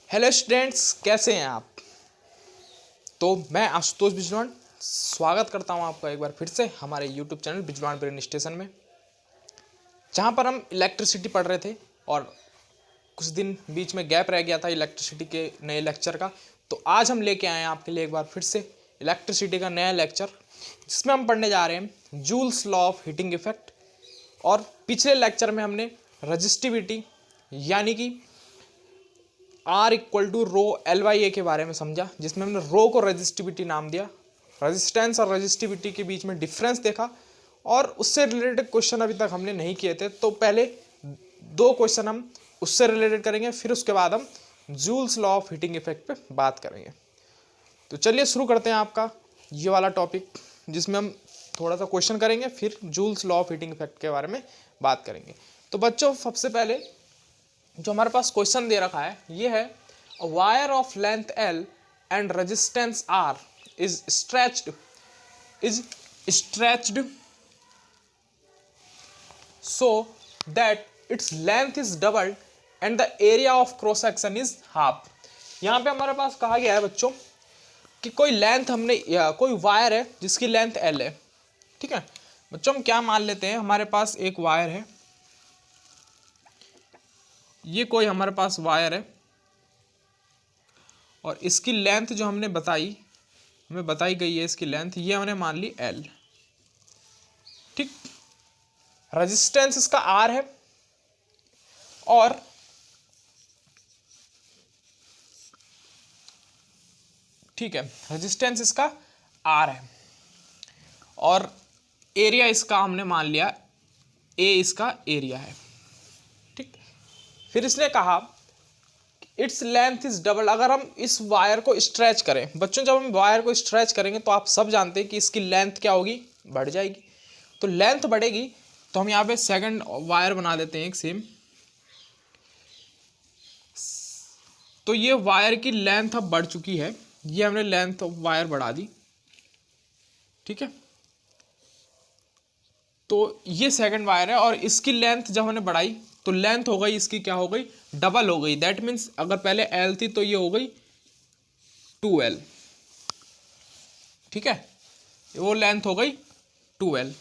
Hello students, कैसे हैं आप। तो मैं आशुतोष बिजवान स्वागत करता हूं आपका एक बार फिर से हमारे यूट्यूब चैनल बिजवान ब्रेन स्टेशन में, जहां पर हम इलेक्ट्रिसिटी पढ़ रहे थे और कुछ दिन बीच में गैप रह गया था इलेक्ट्रिसिटी के नए लेक्चर का। तो आज हम लेके आए हैं आपके लिए एक बार फिर से इलेक्ट्रिसिटी का नया लेक्चर, जिसमें हम पढ़ने जा रहे हैं joules law of heating effect. और पिछले लेक्चर में हमने रजिस्टिविटी यानी कि R equal to row L/A के बारे में समझा, जिसमें हमने रो को रजिस्टिविटी नाम दिया, रेजिस्टेंस और रजिस्टिविटी के बीच में डिफरेंस देखा और उससे रिलेटेड क्वेश्चन अभी तक हमने नहीं किए थे। तो पहले दो क्वेश्चन हम उससे रिलेटेड करेंगे, फिर उसके बाद हम joules law of heating effect पे बात करेंगे। तो चलिए शुरू करते हैं आपका ये वाला टॉपिक, जिसमें हम थोड़ा सा क्वेश्चन करेंगे, फिर joules law of heating effect के बारे में बात करेंगे। तो बच्चों, सबसे पहले जो हमारे पास क्वेश्चन दे रखा है ये है, wire of length L and resistance R is stretched so that its length is doubled and the area of cross section is half। यहाँ पे हमारे पास कहा गया है बच्चों कि कोई लेंथ हमने या कोई वायर है जिसकी लेंथ L है। ठीक है बच्चों, हम क्या मान लेते हैं, हमारे पास एक वायर है, ये कोई हमारे पास वायर है और इसकी लेंथ जो हमें बताई गई है, इसकी लेंथ ये हमने मान ली L। ठीक, रेजिस्टेंस इसका R है और ठीक है, रेजिस्टेंस इसका R है और एरिया इसका हमने मान लिया A, इसका एरिया है। ठीक, फिर इसने कहा इट्स लेंथ इज डबल। अगर हम इस वायर को स्ट्रेच करें बच्चों, जब हम वायर को स्ट्रेच करेंगे तो आप सब जानते हैं कि इसकी लेंथ क्या होगी, बढ़ जाएगी। तो लेंथ बढ़ेगी तो हम यहाँ पे सेकंड वायर बना देते हैं एक सेम। तो ये वायर की लेंथ अब बढ़ चुकी है, ये हमने लेंथ ऑफ वायर बढ़ा दी। ठीक है, तो ये सेकंड वायर है और इसकी लेंथ जब हमने बढ़ाई तो लेंथ हो गई इसकी, क्या हो गई, डबल हो गई। दैट मीन्स अगर पहले L थी तो ये हो गई 2L। ठीक है, वो लेंथ हो गई 2L।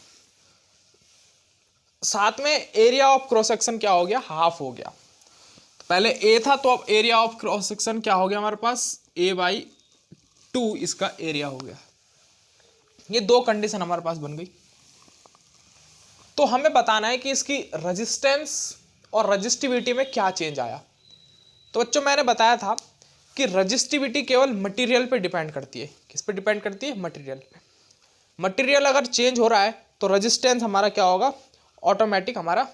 साथ में एरिया ऑफ क्रॉस सेक्शन क्या हो गया, हाफ हो गया। तो पहले A था तो अब एरिया ऑफ क्रॉस सेक्शन क्या हो गया हमारे पास, A/2 इसका एरिया हो गया। ये दो कंडीशन हमारे पास बन गई। तो हमें बताना है कि इसकी रेजिस्टेंस और रजिस्टिविटी में क्या चेंज आया। तो बच्चों, मैंने बताया था कि रजिस्टिविटी केवल मटेरियल पे डिपेंड करती है। किस पे डिपेंड करती है, मटेरियल पे। मटेरियल अगर चेंज हो रहा है तो रेजिस्टेंस हमारा क्या होगा, ऑटोमेटिक हमारा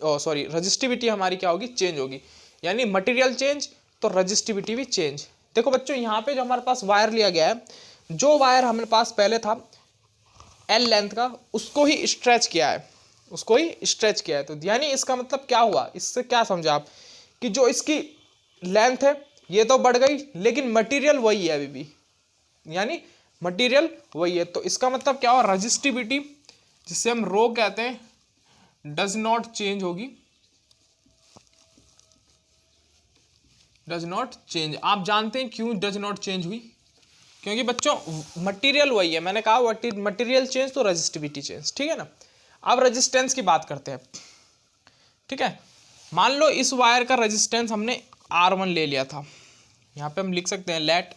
रजिस्टिविटी हमारी क्या होगी, चेंज होगी। यानी मटेरियल चेंज तो रजिस्टिविटी भी चेंज। देखो बच्चों, यहाँ पे जो हमारे पास वायर लिया गया है, जो वायर हमारे पास पहले था L लेंथ का, उसको ही स्ट्रेच किया है, तो यानी इसका मतलब क्या हुआ, इससे क्या समझा आप कि जो इसकी लेंथ है ये तो बढ़ गई लेकिन मटेरियल वही है अभी भी, यानी मटेरियल वही है। तो इसका मतलब क्या हुआ, रजिस्टिविटी जिसे हम रो कहते हैं डज नॉट चेंज होगी, डज नॉट चेंज। आप जानते हैं क्यों डज नॉट चेंज हुई, क्योंकि बच्चों मटेरियल वही है। मैंने कहा मटेरियल चेंज तो रजिस्टिविटी चेंज। ठीक है ना। अब रेजिस्टेंस की बात करते हैं। ठीक है, मान लो इस वायर का रेजिस्टेंस हमने R1 ले लिया था। यहाँ पे हम लिख सकते हैं let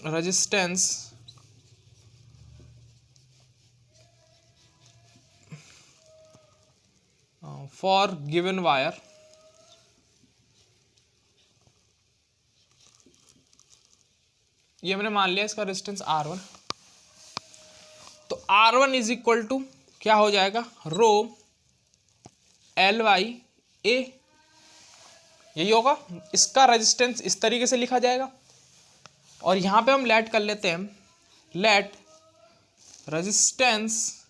resistance for given wire ये हमने मान लिया इसका रेजिस्टेंस R1। तो R1 इज इक्वल टू क्या हो जाएगा, रो L/A। यही होगा, इसका रेजिस्टेंस इस तरीके से लिखा जाएगा। और यहां पे हम लेट कर लेते हैं, let resistance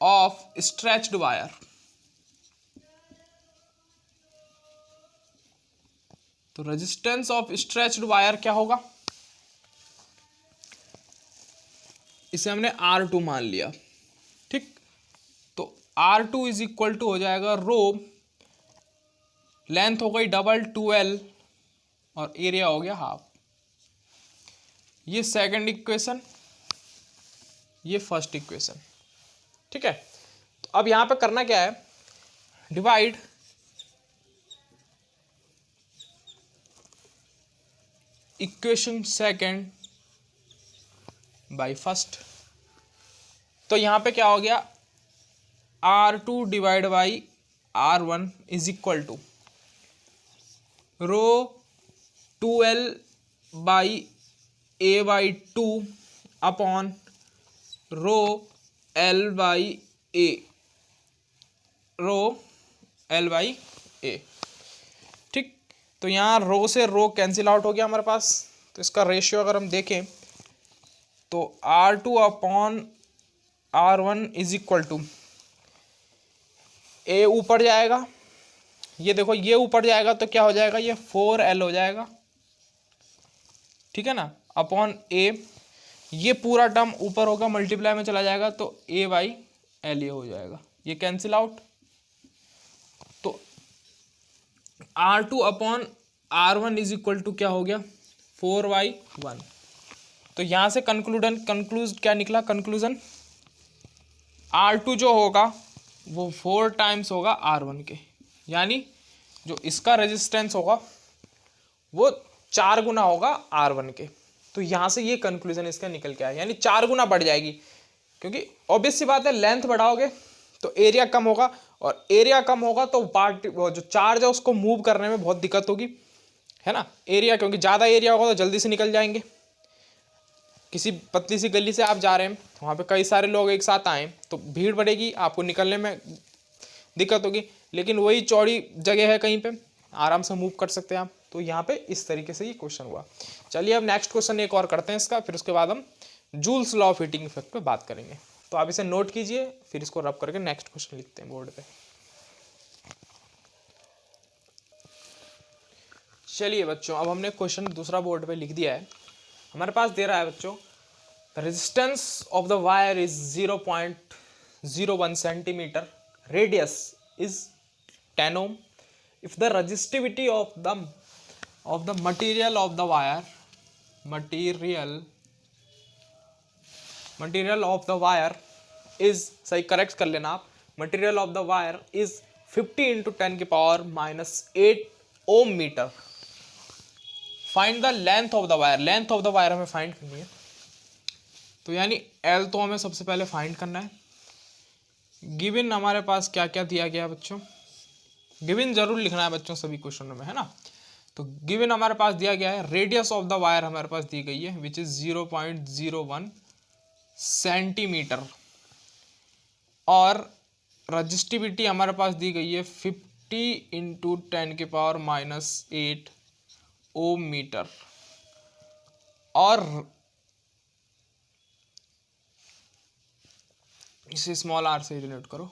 of stretched wire. तो रेजिस्टेंस ऑफ स्ट्रेच्ड वायर क्या होगा, इसे हमने R2 मान लिया। ठीक, तो R2 इज इक्वल टू हो जाएगा रो, लेंथ हो गई डबल 2L और एरिया हो गया हाफ। ये सेकंड इक्वेशन, ये फर्स्ट इक्वेशन। ठीक है, तो अब यहां पे करना क्या है, divide equation second by first. तो यहां पे क्या हो गया, R2 divide by R1 is equal to rho 2L by A by 2 upon rho L by A, rho L by A। ठीक, तो यहाँ रो से रो कैंसिल आउट हो गया हमारे पास। तो इसका रेशियो अगर हम देखें तो R2 upon R1 is equal to, A ऊपर जाएगा, ये देखो ये ऊपर जाएगा तो क्या हो जाएगा, ये 4L हो जाएगा। ठीक है ना, अपॉन A, ये पूरा टर्म ऊपर होगा मल्टीप्लाई में चला जाएगा तो A बाई L ये हो जाएगा, ये कैंसिल आउट। तो R2 upon R1 is equal to क्या हो गया, 4/1। तो यहां से कंक्लूज क्या निकला, कंक्लूजन R2 जो होगा वो 4 टाइम्स होगा R1 के, यानी जो इसका रेजिस्टेंस होगा वो 4 गुना होगा R1 के। तो यहां से ये कंक्लूजन इसका निकल के आया, यानी 4 गुना बढ़ जाएगी, क्योंकि ऑब्वियस सी बात है लेंथ बढ़ाओगे तो एरिया कम होगा, और एरिया कम होगा तो जो चार्ज है उसको मूव करने में बहुत दिक्कत होगी, है ना। एरिया, क्योंकि ज़्यादा एरिया होगा तो जल्दी से निकल जाएंगे। किसी पतली सी गली से आप जा रहे हैं, वहाँ पे कई सारे लोग एक साथ आए तो भीड़ बढ़ेगी, आपको निकलने में दिक्कत होगी। लेकिन वही चौड़ी जगह है, कहीं पे आराम से मूव कर सकते हैं आप। तो यहाँ पे इस तरीके से ये क्वेश्चन हुआ। चलिए अब नेक्स्ट क्वेश्चन एक और करते हैं इसका, फिर उसके बाद हम joules law of heating effect पे बात करेंगे। तो आप इसे नोट कीजिए, फिर इसको रब करके नेक्स्ट क्वेश्चन लिखते हैं बोर्ड पे। चलिए बच्चों, अब हमने क्वेश्चन दूसरा बोर्ड पे लिख दिया है। हमारे पास दे रहा है बच्चों, the resistance of the wire is 0.01 centimetre, radius is 10 ohm। If the resistivity of the material of the wire, material of the wire is, सही करेक्ट कर लेना आप, material of the wire is 50 × 10⁻⁸ ohm metre. Find the length of the wire, length of the wire हमें find करनी है। तो यानी L तो हमें सबसे पहले फाइंड करना है। गिवन हमारे पास क्या क्या दिया गया बच्चों, गिवन जरूर लिखना है बच्चों सभी क्वेश्चनों में, है ना। तो गिवन हमारे पास दिया गया है, रेडियस ऑफ द वायर हमारे पास दी गई है विच इज 0.01 सेंटीमीटर, और रजिस्टिविटी हमारे पास दी गई है 50 × 10⁻⁸ ओम मीटर, और इसे स्मॉल आर से डिनोट करो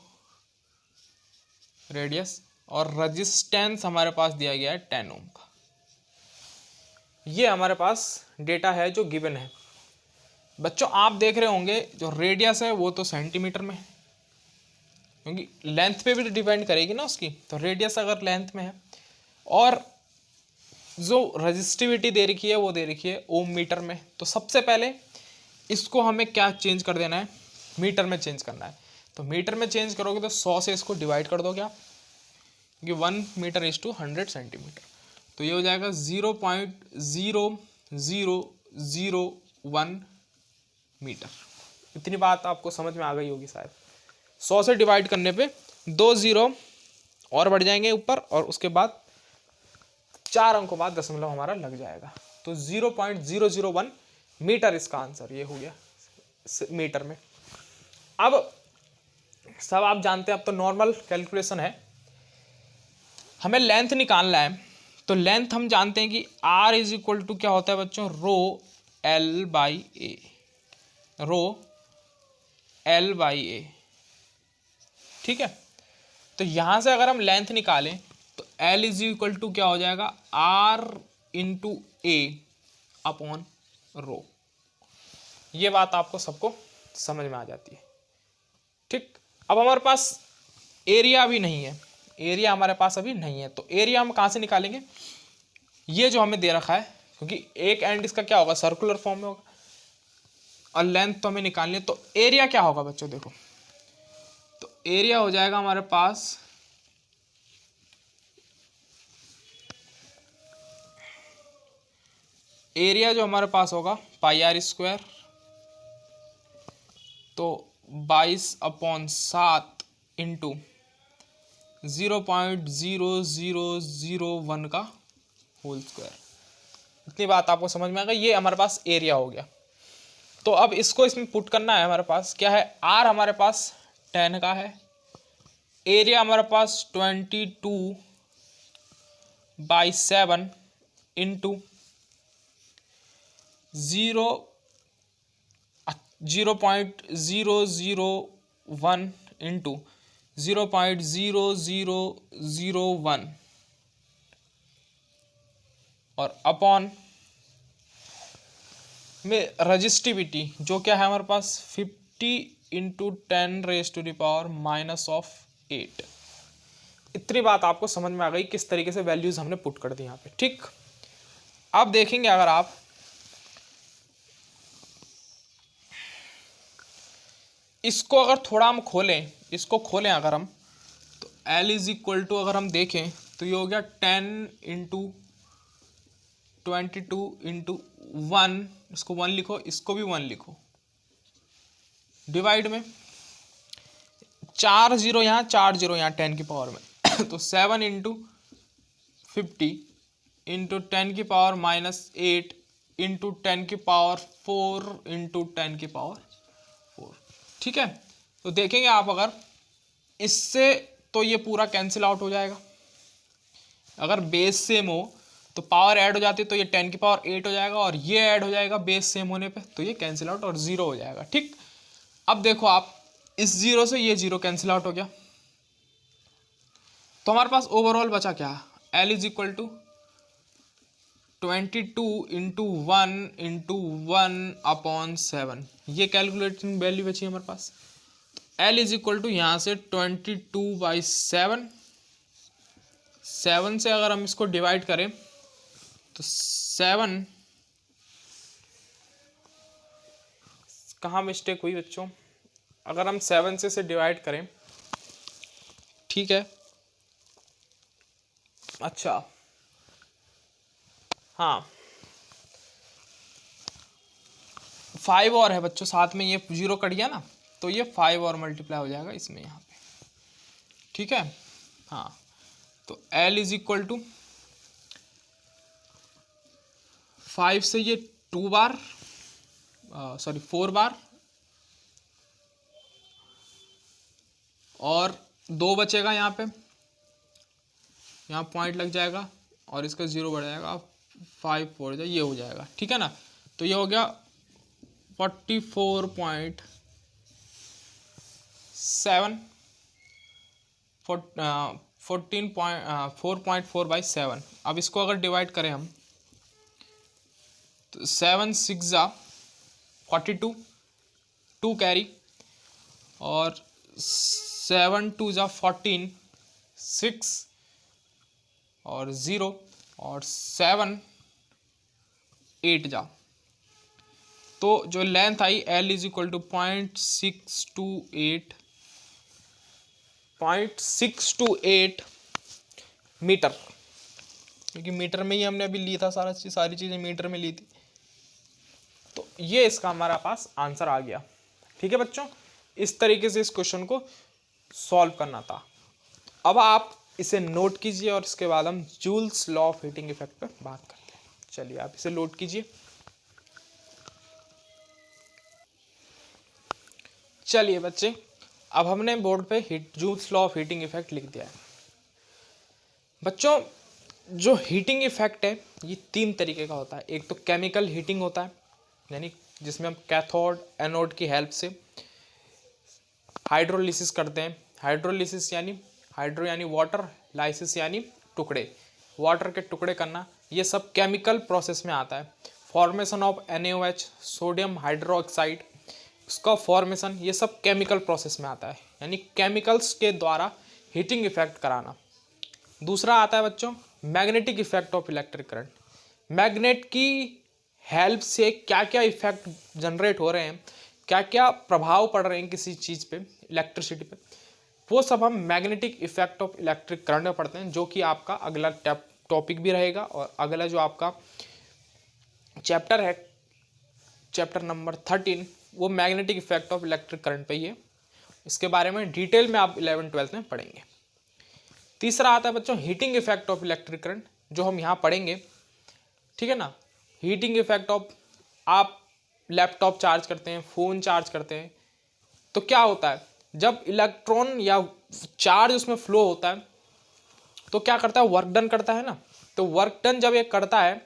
रेडियस, और रेजिस्टेंस हमारे पास दिया गया है 10 ओम का। ये हमारे पास डेटा है जो गिवन है। बच्चों आप देख रहे होंगे जो रेडियस है वो तो सेंटीमीटर में है, क्योंकि लेंथ पे भी तो डिपेंड करेगी ना उसकी। तो रेडियस अगर लेंथ में है, और जो रजिस्टिविटी दे रखी है वो दे रखी है ओम मीटर में। तो सबसे पहले इसको हमें क्या चेंज कर देना है, मीटर में चेंज करना है। तो मीटर में चेंज करोगे तो 100 से इसको डिवाइड कर दोगे आप, क्योंकि 1 मीटर इज टू 100 सेंटीमीटर। तो ये हो जाएगा 0.0001 मीटर। इतनी बात आपको समझ में आ गई होगी शायद। 100 से डिवाइड करने पे 2 0 और बढ़ जाएंगे ऊपर, और उसके बाद 4 अंकों बाद दशमलव हमारा लग जाएगा। तो 0.001 मीटर इसका आंसर ये हो गया मीटर में। अब सब आप जानते हैं, अब तो नॉर्मल कैलकुलेशन है, हमें लेंथ निकालना है। तो लेंथ हम जानते हैं कि R इज इक्वल टू क्या होता है बच्चों, row L by A, row L by A. ठीक है, तो यहां से अगर हम लेंथ निकालें तो L इज इक्वल टू क्या हो जाएगा, R × A अपॉन रो। ये बात आपको सबको समझ में आ जाती है। ठीक, अब हमारे पास एरिया अभी नहीं है, एरिया हमारे पास अभी नहीं है, तो एरिया हम कहाँ से निकालेंगे, ये जो हमें दे रखा है, क्योंकि एक एंड इसका क्या होगा, सर्कुलर फॉर्म में होगा और लेंथ तो हमें निकालनी है, तो एरिया क्या होगा बच्चों, देखो तो एरिया हो जाएगा हमारे पास एरिया जो हमारे पास होगा पाई आर स्क्वायर, तो 22/7 इंटू 0.0001 का होल स्क्वायर। इतनी बात आपको समझ में आ गई, ये हमारे पास एरिया हो गया। तो अब इसको इसमें पुट करना है, हमारे पास क्या है, आर हमारे पास 10 का है, एरिया हमारे पास 22/7 इंटू 0.001 इंटू 0.0001 और अपॉन में रजिस्टिविटी जो क्या है हमारे पास 50 इंटू 10⁻⁻8। इतनी बात आपको समझ में आ गई किस तरीके से वैल्यूज हमने पुट कर दी यहाँ पे, ठीक। अब देखेंगे अगर आप इसको अगर थोड़ा हम खोलें, इसको खोलें अगर हम, तो L इज इक्वल टू अगर हम देखें तो ये हो गया 10 इंटू 22 इंटू 1, इसको 1 लिखो, इसको भी 1 लिखो, डिवाइड में 4 0 यहाँ 4 0 यहाँ 10 की पावर में तो 7 इंटू 50 इंटू 10⁻⁻8 इंटू 10⁻4 इंटू 10⁻4, ठीक है। तो देखेंगे आप अगर इससे, तो ये पूरा कैंसिल आउट हो जाएगा, अगर बेस सेम हो तो पावर ऐड हो जाती है, तो ये 10⁻8 हो जाएगा और ये ऐड हो जाएगा बेस सेम होने पे, तो ये कैंसिल आउट और 0 हो जाएगा, ठीक। अब देखो आप, इस 0 से ये 0 कैंसिल आउट हो गया, तो हमारे पास ओवरऑल बचा क्या, L is equal to 22 into 1 into 1/7, ये कैलकुलेटिंग वैल्यू बची हमारे पास। L इज इक्वल टू यहाँ से 22/7, 7 से अगर हम इसको डिवाइड करें तो 7 कहाँ मिस्टेक हुई बच्चों, अगर हम 7 से डिवाइड करें, ठीक है, अच्छा हाँ 5 और है बच्चों साथ में, ये 0 कट गया ना, तो ये 5 और मल्टीप्लाई हो जाएगा इसमें यहाँ पे, ठीक है। हाँ तो L इज इक्वल टू 5 से ये 2 बार, सॉरी 4 बार, और 2 बचेगा यहाँ पे, यहाँ पॉइंट लग जाएगा और इसका 0 बढ़ जाएगा, 5 4 ये हो जाएगा, ठीक है ना। तो ये हो गया 44.7 4.4/7। अब इसको अगर डिवाइड करें हम तो 7 6 42, 2 कैरी, और 7 2 14, 6 और 0, और 7 8 जा, तो जो length I L is equal to 0.628 metre, क्योंकि मीटर में ही हमने अभी लिया था सारी चीज़ें मीटर में ली थी, तो ये इसका हमारा पास आंसर आ गया, ठीक है बच्चों। इस तरीके से इस क्वेश्चन को सॉल्व करना था। अब आप इसे नोट कीजिए और इसके बाद हम joules law of heating effect पर बात करते हैं। चलिए आप इसे नोट कीजिए। चलिए बच्चे, अब हमने बोर्ड पे joules law of heating effect लिख दिया है। बच्चों जो हीटिंग इफेक्ट है ये 3 तरीके का होता है। एक तो केमिकल हीटिंग होता है, यानी जिसमें हम कैथोड एनोड की हेल्प से हाइड्रोलिसिस करते हैं। हाइड्रोलिसिस यानी हाइड्रो यानी वाटर, लाइसिस यानी टुकड़े, वाटर के टुकड़े करना, ये सब केमिकल प्रोसेस में आता है। Formation of NaOH, sodium hydroxide, उसका फॉर्मेशन, ये सब केमिकल प्रोसेस में आता है, यानी केमिकल्स के द्वारा हीटिंग इफेक्ट कराना। दूसरा आता है बच्चों magnetic effect of electric current. Magnet की हेल्प से क्या क्या इफेक्ट जनरेट हो रहे हैं, क्या क्या प्रभाव पड़ रहे हैं किसी चीज़ पे, इलेक्ट्रिसिटी पे, वो सब हम magnetic effect of electric current में पढ़ते हैं, जो कि आपका अगला टॉपिक भी रहेगा। और अगला जो आपका चैप्टर है, चैप्टर नंबर 13, वो magnetic effect of electric current पे ही है। इसके बारे में डिटेल में आप 11th-12th में पढ़ेंगे। तीसरा आता है बच्चों heating effect of electric current, जो हम यहाँ पढ़ेंगे, ठीक है ना। हीटिंग इफेक्ट ऑफ, आप लैपटॉप चार्ज करते हैं, फ़ोन चार्ज करते हैं, तो क्या होता है जब इलेक्ट्रॉन या चार्ज उसमें फ्लो होता है तो क्या करता है, वर्क डन करता है ना। तो वर्क डन जब ये करता है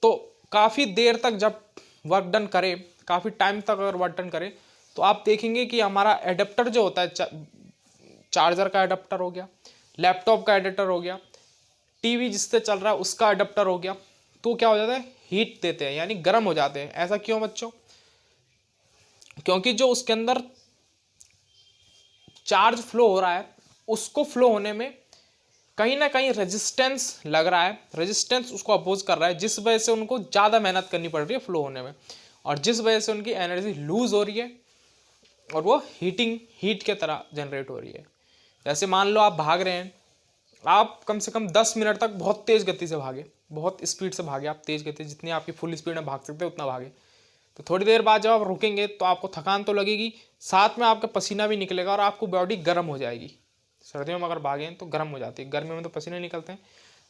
तो काफ़ी देर तक जब वर्क डन करे, काफ़ी टाइम तक अगर वर्क डन करे, तो आप देखेंगे कि हमारा एडेप्टर जो होता है, चार्जर का एडेप्टर हो गया, लैपटॉप का एडेप्टर हो गया, टीवी जिससे चल रहा है उसका एडेप्टर हो गया, तो क्या हो जाता है, हीट देते हैं, यानी गर्म हो जाते हैं। ऐसा क्यों बच्चों? क्योंकि जो उसके अंदर चार्ज फ्लो हो रहा है, उसको फ्लो होने में कहीं ना कहीं रेजिस्टेंस लग रहा है, रेजिस्टेंस उसको अपोज कर रहा है, जिस वजह से उनको ज़्यादा मेहनत करनी पड़ रही है फ्लो होने में, और जिस वजह से उनकी एनर्जी लूज हो रही है और वो हीट के तरह जनरेट हो रही है। जैसे मान लो आप भाग रहे हैं, आप कम से कम 10 मिनट तक बहुत तेज़ गति से भागे, बहुत स्पीड से भागे, आप तेज़ गति, जितनी आपकी फुल स्पीड में भाग सकते हैं उतना भागे, तो थोड़ी देर बाद जब आप रुकेंगे तो आपको थकान तो लगेगी, साथ में आपका पसीना भी निकलेगा और आपको बॉडी गर्म हो जाएगी। सर्दियों में अगर भागें तो गर्म हो जाती है, गर्मियों में तो पसीने निकलते हैं,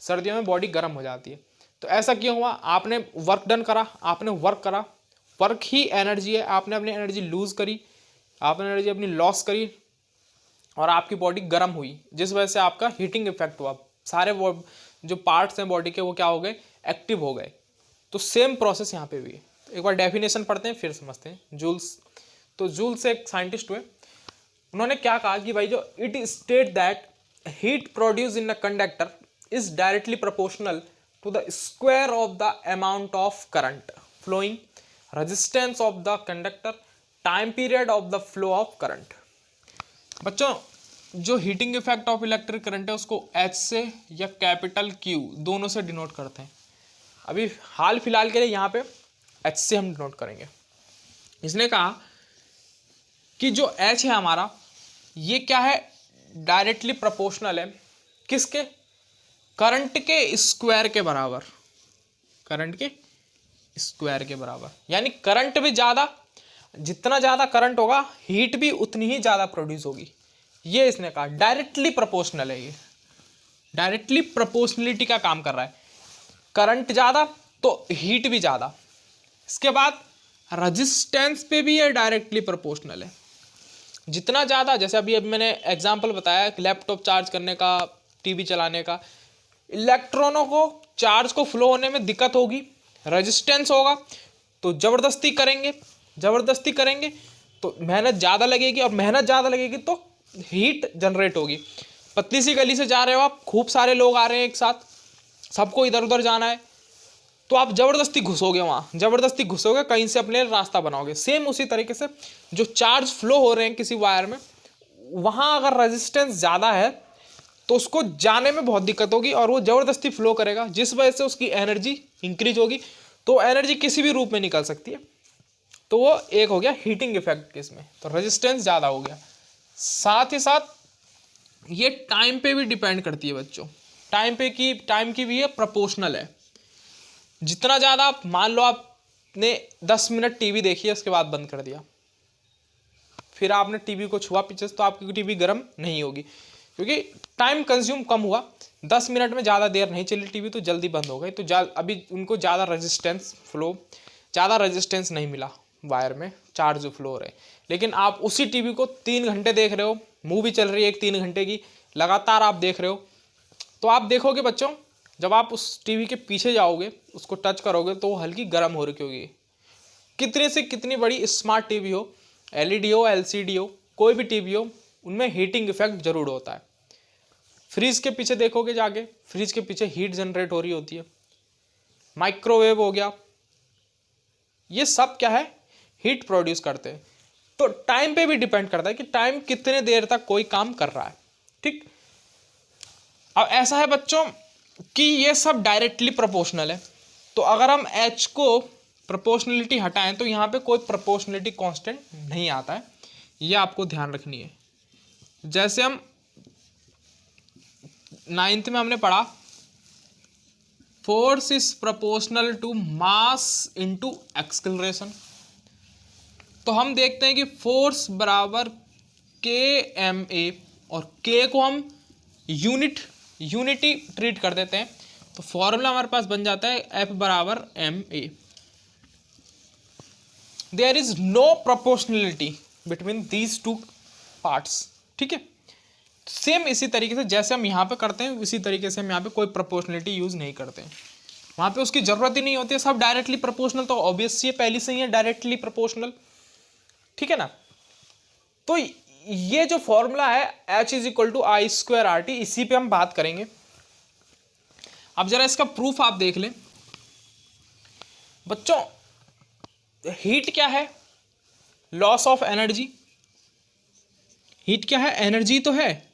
सर्दियों में बॉडी गर्म हो जाती है। तो ऐसा क्यों हुआ? आपने वर्क डन करा, आपने वर्क करा, वर्क ही एनर्जी है, आपने अपनी एनर्जी लूज़ करी, आपने एनर्जी अपनी लॉस करी और आपकी बॉडी गर्म हुई, जिस वजह से आपका हीटिंग इफेक्ट हुआ। सारे वो जो पार्ट्स हैं बॉडी के वो क्या हो गए, एक्टिव हो गए। तो सेम प्रोसेस यहाँ पे भी है। एक बार डेफिनेशन पढ़ते हैं फिर समझते हैं। जूल्स, तो जूल्स एक साइंटिस्ट हुए, उन्होंने क्या कहा कि भाई जो it state that heat produce in a conductor is directly proportional to the square of the amount of current flowing, resistance of the conductor, time period of the flow of current. बच्चों जो heating effect of electric current है उसको H से या capital Q दोनों से denote करते हैं। अभी हाल फिलहाल के लिए यहाँ पे H से हम डिनोट करेंगे। इसने कहा कि जो H है हमारा, ये क्या है, डायरेक्टली प्रोपोर्शनल है किसके, करंट के स्क्वायर के बराबर, करंट के स्क्वायर के बराबर। यानी करंट भी ज़्यादा, जितना ज़्यादा करंट होगा हीट भी उतनी ही ज़्यादा प्रोड्यूस होगी। ये इसने कहा डायरेक्टली प्रोपोर्शनल है, ये डायरेक्टली प्रोपोर्शनलिटी का काम कर रहा है। करंट ज़्यादा तो हीट भी ज़्यादा। इसके बाद रेजिस्टेंस पे भी ये डायरेक्टली प्रोपोर्शनल है। जितना ज़्यादा, जैसे अभी मैंने एग्जांपल बताया लैपटॉप चार्ज करने का, टीवी चलाने का, इलेक्ट्रॉनों को चार्ज को फ्लो होने में दिक्कत होगी, रेजिस्टेंस होगा, तो ज़बरदस्ती करेंगे तो मेहनत ज़्यादा लगेगी, और मेहनत ज़्यादा लगेगी तो हीट जनरेट होगी। पतली सी गली से जा रहे हो आप, खूब सारे लोग आ रहे हैं एक साथ, सबको इधर उधर जाना है, तो आप ज़बरदस्ती घुसोगे, वहाँ ज़बरदस्ती घुसोगे, कहीं से अपने रास्ता बनाओगे। सेम उसी तरीके से जो चार्ज फ्लो हो रहे हैं किसी वायर में, वहाँ अगर रेजिस्टेंस ज़्यादा है तो उसको जाने में बहुत दिक्कत होगी और वो ज़बरदस्ती फ्लो करेगा, जिस वजह से उसकी एनर्जी इंक्रीज होगी। तो एनर्जी किसी भी रूप में निकल सकती है। तो वो एक हो गया हीटिंग इफेक्ट इसमें, तो रेजिस्टेंस ज़्यादा हो गया। साथ ही साथ ये टाइम पे भी डिपेंड करती है बच्चों, टाइम की भी ये प्रोपोर्शनल है। जितना ज़्यादा आप, मान लो आपने 10 मिनट टीवी देखी है, उसके बाद बंद कर दिया, फिर आपने टीवी को छुआ पीछे से, तो आपकी टीवी गर्म नहीं होगी, क्योंकि टाइम कंज्यूम कम हुआ। 10 मिनट में ज़्यादा देर नहीं चली टीवी तो जल्दी बंद हो गई। तो अभी उनको ज़्यादा रेजिस्टेंस नहीं मिला वायर में, चार्ज फ्लो हो रहे। लेकिन आप उसी टीवी को 3 घंटे देख रहे हो, मूवी चल रही है एक 3 घंटे की, लगातार आप देख रहे हो, तो आप देखोगे बच्चों, जब आप उस टीवी के पीछे जाओगे, उसको टच करोगे, तो वो हल्की गर्म हो रही होगी। कितने से कितनी बड़ी स्मार्ट टीवी हो, एलईडी हो, एलसीडी हो, कोई भी टीवी हो, उनमें हीटिंग इफेक्ट जरूर होता है। फ्रिज के पीछे देखोगे जाके, फ्रिज के पीछे हीट जनरेट हो रही होती है। माइक्रोवेव हो गया, ये सब क्या है, हीट प्रोड्यूस करते हैं। तो टाइम पे भी डिपेंड करता है कि टाइम कितने देर तक कोई काम कर रहा है। ठीक। अब ऐसा है बच्चों कि ये सब डायरेक्टली प्रोपोर्शनल है, तो अगर हम H को प्रोपोर्शनलिटी हटाएं तो यहाँ पे कोई प्रोपोर्शनलिटी कांस्टेंट नहीं आता है, ये आपको ध्यान रखनी है। जैसे हम 9th में हमने पढ़ा force is proportional to mass into acceleration, तो हम देखते हैं कि फोर्स बराबर KMA और K को हम यूनिटी ट्रीट कर देते हैं, तो फॉर्मूला हमारे पास बन जाता है F बराबर MA। There is no proportionality between these two parts, ठीक है। सेम इसी तरीके से जैसे हम यहाँ पे करते हैं इसी तरीके से हम यहाँ पे कोई प्रोपोर्शनलिटी यूज नहीं करते हैं, वहाँ पे उसकी जरूरत ही नहीं होती है, सब डायरेक्टली प्रोपोर्शनल, तो ऑब्वियस ये पहले से ही है डायरेक्टली प्रोपोर्शनल, ठीक है ना। तो ये जो फॉर्मूला है H is equal to I square R T, इसी पे हम बात करेंगे। अब जरा इसका प्रूफ आप देख लें बच्चों। हीट क्या है? Loss of energy. हीट क्या है? एनर्जी तो है।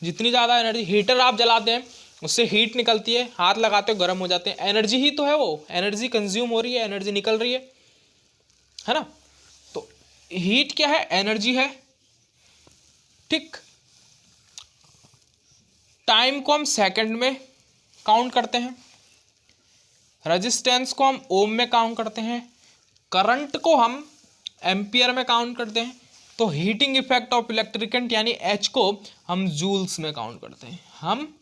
जितनी ज़्यादा एनर्जी, हीटर आप जलाते हैं उससे हीट निकलती है, हाथ लगाते हो गर्म हो जाते हैं, एनर्जी ही तो है, वो एनर्जी कंज्यूम हो रही है, एनर्जी निकल रही है ना। तो हीट क्या है? एनर्जी है, ठीक। टाइम को हम सेकंड में काउंट करते हैं, रेजिस्टेंस को हम ओम में काउंट करते हैं, करंट को हम एम्पियर में काउंट करते हैं, तो heating effect of electric current यानी H को हम जूल्स में काउंट करते हैं, हम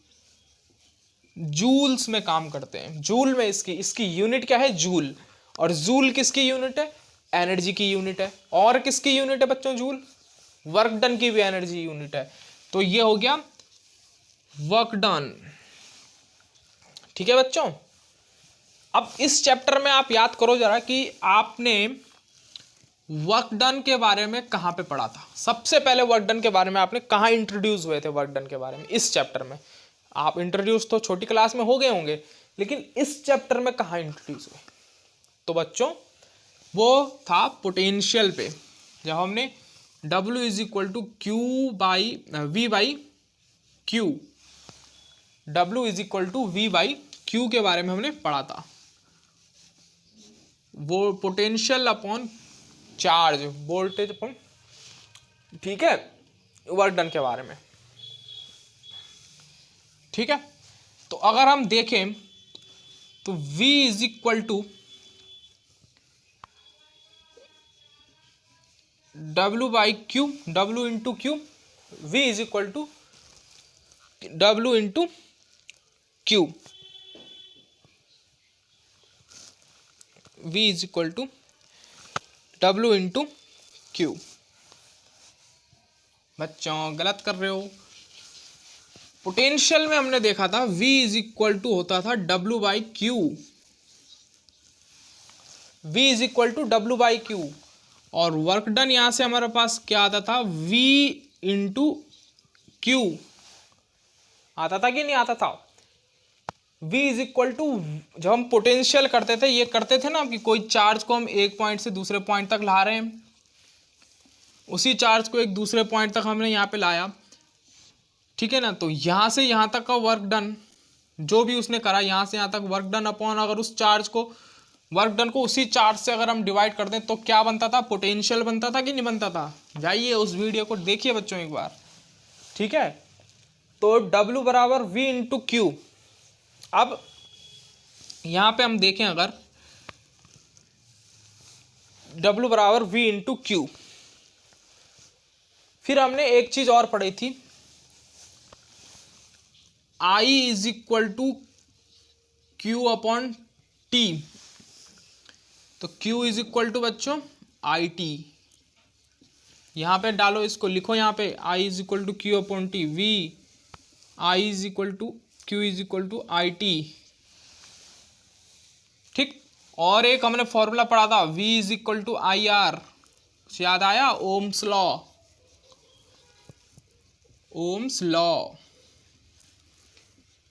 जूल्स में काम करते हैं। जूल में इसकी यूनिट क्या है? जूल। और जूल किसकी यूनिट है? एनर्जी की यूनिट है। और किसकी यूनिट है बच्चों? जूल। वर्क डन की भी एनर्जी यूनिट है, तो ये हो गया वर्क डन, ठीक है बच्चों। अब इस चैप्टर में आप याद करो जरा कि आपने वर्क डन के बारे में कहाँ पे पढ़ा था। सबसे पहले वर्क डन के बारे में आपने कहाँ इंट्रोड्यूस हुए थे? वर्क डन के बारे में इस चैप्टर में आप इंट्रोड्यूस तो छोटी क्लास में हो गए होंगे, लेकिन इस चैप्टर में कहाँ इंट्रोड्यूस हुए? तो बच्चों वो था पोटेंशियल पे, जब हमने W is equal to V by Q, W is equal to V by Q के बारे में हमने पढ़ा था। वो potential upon charge, voltage upon, ठीक है, वर्क डन के बारे में, ठीक है। तो अगर हम देखें तो V is equal to W by Q, W into Q, V is equal to W into Q, V is equal to W into Q. बच्चों गलत कर रहे हो। पोटेंशियल में हमने देखा था V इज इक्वल टू होता था W by Q, V is equal to W by Q, और वर्क डन यहां से हमारे पास क्या आता था? V इंटू क्यू आता था कि नहीं आता था? V इज इक्वल टू, जब हम पोटेंशियल करते थे ये करते थे ना कि कोई चार्ज को हम एक पॉइंट से दूसरे पॉइंट तक ला रहे हैं, उसी चार्ज को एक दूसरे पॉइंट तक हमने यहाँ पे लाया, ठीक है ना। तो यहाँ से यहाँ तक का वर्क डन जो भी उसने करा, यहाँ से यहाँ तक वर्क डन अपॉन, अगर उस चार्ज को वर्क डन को उसी चार्ज से अगर हम डिवाइड कर दें तो क्या बनता था? पोटेंशियल बनता था कि नहीं बनता था? जाइए उस वीडियो को देखिए बच्चों एक बार, ठीक है। तो W बराबर V इंटू क्यू। अब यहां पे हम देखें अगर W बराबर V इंटू क्यू, फिर हमने एक चीज और पढ़ी थी, I is equal to Q upon T. तो Q इज इक्वल टू बच्चों IT, यहां पे डालो, इसको लिखो यहां पे, I is equal to Q upon T, I is equal to Q is equal to IT, ठीक। और एक हमने फॉर्मूला पढ़ा था V is equal to IR, याद आया? ओम्स लॉ, ओम्स लॉ,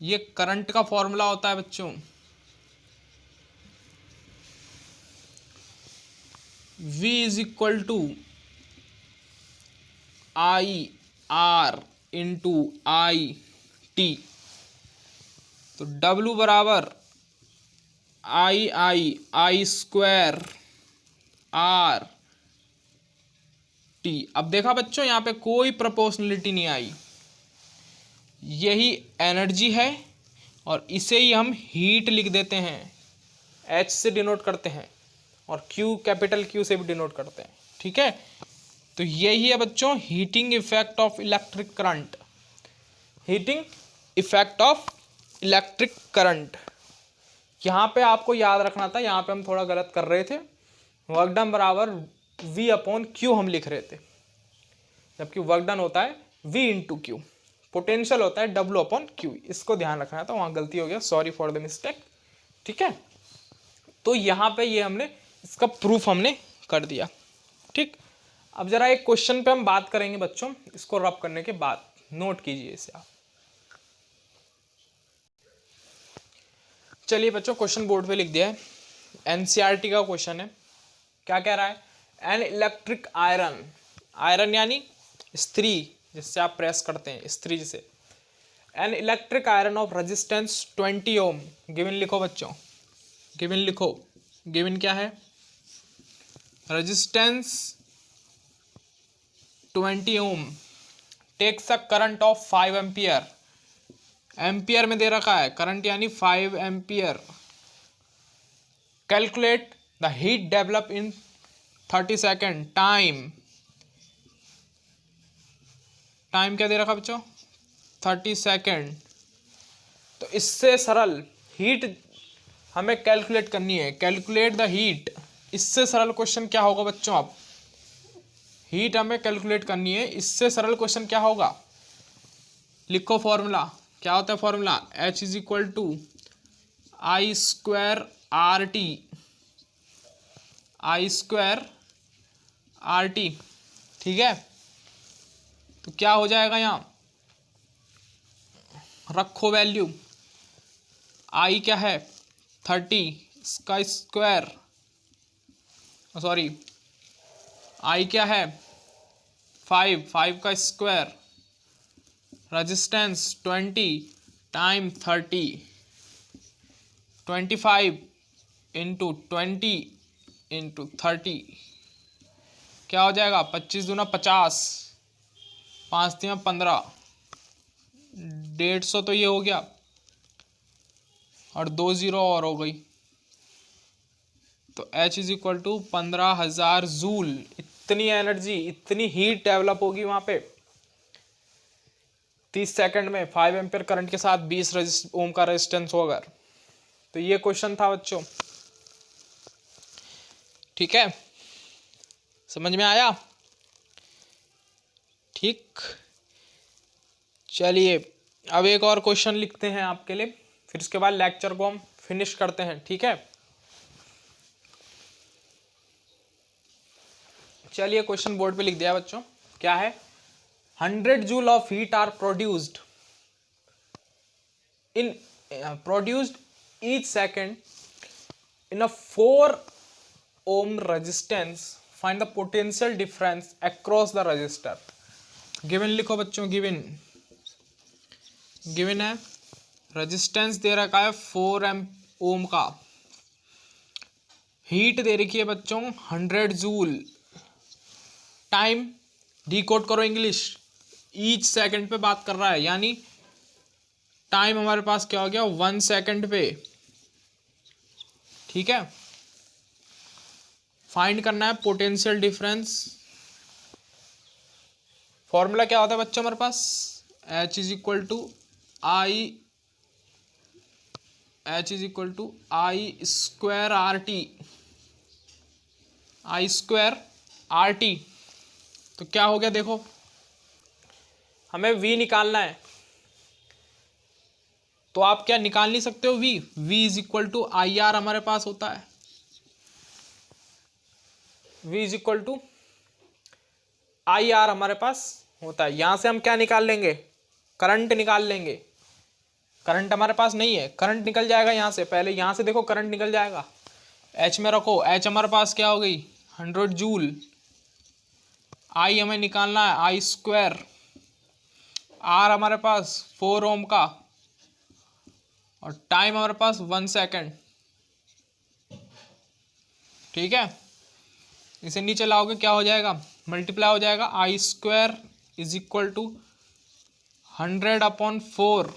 ये करंट का फॉर्मूला होता है बच्चों। V is equal to IR into I T. तो W बराबर आई स्क्वायर आर टी। अब देखा बच्चों, यहाँ पे कोई प्रोपोर्शनलिटी नहीं आई, यही एनर्जी है और इसे ही हम हीट लिख देते हैं, H से डिनोट करते हैं और Q कैपिटल Q से भी डिनोट करते हैं। ठीक है, तो यही है बच्चों heating effect of electric current. Heating effect of electric current. यहाँ पे आपको याद रखना था, यहाँ पे हम थोड़ा गलत कर रहे थे, वर्क डन बराबर V अपॉन Q हम लिख रहे थे, जबकि वर्क डन होता है V इंटू Q, पोटेंशियल होता है W अपॉन Q। इसको ध्यान रखना था, वहाँ गलती हो गया, सॉरी फॉर द मिस्टेक। ठीक है, तो यहाँ पे ये हमने इसका प्रूफ हमने कर दिया। ठीक, अब जरा एक क्वेश्चन पे हम बात करेंगे बच्चों, इसको रब करने के बाद नोट कीजिए इसे आप। चलिए बच्चों, क्वेश्चन बोर्ड पे लिख दिया है, एनसीईआरटी का क्वेश्चन है। क्या कह रहा है? एन इलेक्ट्रिक आयरन, आयरन यानी स्त्री जिससे आप प्रेस करते हैं, स्त्री जिसे, an electric iron of resistance 20 ohm given लिखो बच्चों, गिवन लिखो। गिवन क्या है? Resistance 20 ohm takes a current of 5 ampere, ampere में दे रखा है करंट यानी 5 ampere. Calculate the heat develop in 30 second. Time, time क्या दे रखा बच्चों? 30 सेकेंड। तो इससे सरल हीट हमें कैलकुलेट करनी है, कैलकुलेट द हीट। इससे सरल क्वेश्चन क्या होगा बच्चों? अब हीट हमें कैलकुलेट करनी है, इससे सरल क्वेश्चन क्या होगा? लिखो फॉर्मूला, क्या होता है formula? H is equal to I square R T, I square R T. ठीक है, तो क्या हो जाएगा यहाँ? रखो वैल्यू, आई क्या है? 30, इसका स्क्वायर, सॉरी आई क्या है? 5 का square, resistance 20 time 30, 25 into 20 into 30 क्या हो जाएगा? 25 दूना 50, 5 दिया 15, 150 तो ये हो गया और 2 0 और हो गई। तो H is equal to 15,000 joule. इतनी एनर्जी, इतनी हीट डेवलप होगी वहां पे 30 सेकंड में, 5 एम्पियर करंट के साथ 20 ओम का रेजिस्टेंस होगा। तो ये क्वेश्चन था बच्चों। ठीक है, समझ में आया? ठीक, चलिए अब एक और क्वेश्चन लिखते हैं आपके लिए, फिर उसके बाद लेक्चर को हम फिनिश करते हैं। ठीक है, चलिए क्वेश्चन बोर्ड पे लिख दिया बच्चों। क्या है? 100 joule of heat are produced each second in a 4 ohm resistance. Find the potential difference across the resistor. Given लिखो बच्चों, गिवन है रेजिस्टेंस दे रखा है 4 ओम का, हीट दे रखी है बच्चों 100 जूल, टाइम डिकोड करो इंग्लिश, ईच सेकंड पे बात कर रहा है, यानी टाइम हमारे पास क्या हो गया? 1 सेकंड पे। ठीक है, फाइंड करना है पोटेंशियल डिफरेंस। फॉर्मूला क्या होता है बच्चों हमारे पास? H is equal to I square R T, I square R T. तो क्या हो गया देखो, हमें V निकालना है, तो आप क्या निकाल नहीं सकते हो? V is equal to I R हमारे पास होता है, V is equal to I R हमारे पास होता है। यहां से हम क्या निकाल लेंगे? करंट निकाल लेंगे। करंट हमारे पास नहीं है, करंट निकल जाएगा यहां से, पहले यहां से देखो करंट निकल जाएगा। H में रखो, H हमारे पास क्या हो गई? 100 जूल। I हमें निकालना है आई स्क्वायर आर हमारे पास 4 ओम का और टाइम हमारे पास 1 सेकेंड। ठीक है, इसे नीचे लाओगे क्या हो जाएगा, मल्टीप्लाई हो जाएगा, I square is equal to 100/4,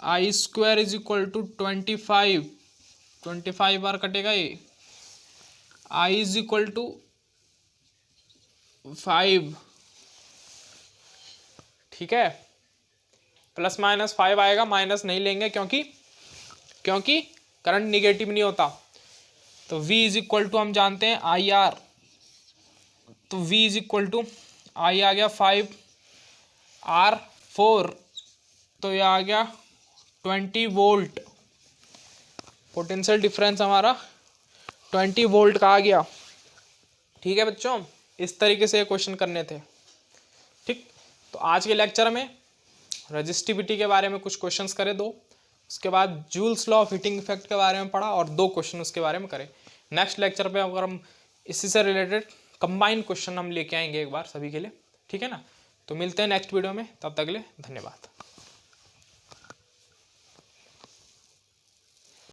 I square is equal to 25 बार कटेगा ये, आई इज इक्वल टू 5। ठीक है, प्लस माइनस 5 आएगा, माइनस नहीं लेंगे क्योंकि करंट निगेटिव नहीं होता। तो v इज इक्वल टू हम जानते हैं आई आर, तो v इज इक्वल टू आई आ गया 5 R 4, तो ये आ गया 20 वोल्ट। पोटेंशियल डिफरेंस हमारा 20 वोल्ट का आ गया। ठीक है बच्चों, इस तरीके से क्वेश्चन करने थे। ठीक, तो आज के लेक्चर में रजिस्टिविटी के बारे में कुछ क्वेश्चंस करे 2, उसके बाद joules law of heating effect के बारे में पढ़ा और 2 क्वेश्चन उसके बारे में करे। नेक्स्ट लेक्चर पे अगर हम इसी से रिलेटेड कंबाइंड क्वेश्चन हम लेके आएंगे एक बार सभी के लिए। ठीक है ना, तो मिलते हैं नेक्स्ट वीडियो में, तब तक के लिए धन्यवाद।